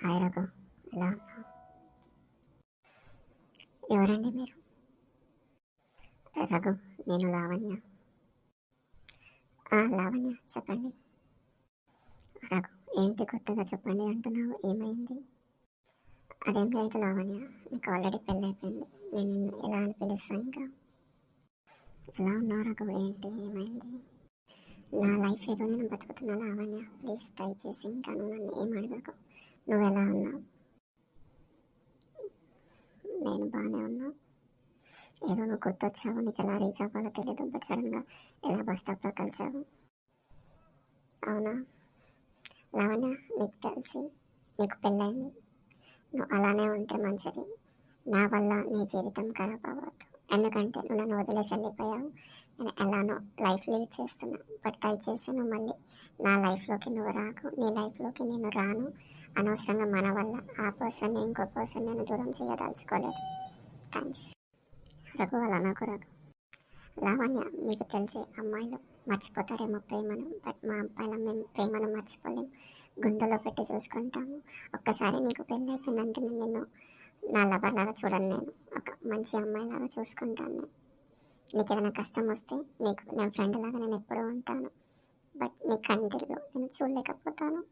Hi Raghu, ఎలా ఉన్నావు? ఎవరండి మీరు? రఘు, నేను లావణ్య. లావణ్య, చెప్పండి. రఘు, ఏంటి కొత్తగా చెప్పండి అంటున్నావు, ఏమైంది? అదేం లేదు లావణ్య, నీకు ఆల్రెడీ పెళ్ళి అయిపోయింది. నేను నిన్ను ఎలా అని పిలుస్తాను ఇంకా? ఎలా ఉన్నావు రఘు, ఏంటి ఏమైంది? నా లైఫ్ ఏదో నేను బతుకుతున్నా లావణ్య, ప్లీజ్ దయచేసి ఇంకా నువ్వు నన్ను ఏం అడగకు. నువ్వు ఎలా ఉన్నావు? నేను బాగానే ఉన్నా. ఏదో నువ్వు గుర్తొచ్చావు, నీకు ఎలా రీచ్ అవ్వాలో తెలియదు, బట్ సడన్గా ఎలా బస్ స్టాప్లో కలిసావు. అవునా లావణ్య, నీకు తెలిసి నీకు పెళ్ళైంది. నువ్వు అలానే ఉంటే మంచిది. నా వల్ల నీ జీవితం ఖరాబ్ అవ్వద్దు. ఎందుకంటే నువ్వు నన్ను వదిలేసి వెళ్ళిపోయావు. నేను ఎలానో లైఫ్ లీడ్ చేస్తున్నా, బట్ దయచేసి నువ్వు మళ్ళీ నా లైఫ్లోకి నువ్వు రాకు, నీ లైఫ్లోకి నేను రాను. అనవసరంగా మన వల్ల ఆ పర్సన్ని ఇంకో పర్సన్ నేను దూరం చేయదలుచుకోలేదు. థ్యాంక్స్. రఘు, అలా నాకు రఘు. లావణ్య, మీకు తెలిసే అమ్మాయిలు మర్చిపోతారేమో ప్రేమను, బట్ మా అబ్బాయిల మేము ప్రేమను మర్చిపోలేము, గుండెలో పెట్టి చూసుకుంటాము. ఒక్కసారి నీకు పెళ్ళి అయిపోయిందంటే నేను నిన్ను నా లవర్ లాగా చూడను, నేను ఒక మంచి అమ్మాయి లాగా చూసుకుంటాను. నీకు ఏదైనా కష్టం వస్తే నీకు నేను ఫ్రెండ్ లాగా నేను ఎప్పుడూ ఉంటాను, బట్ నీ కంటిలో నేను చూడలేకపోతాను.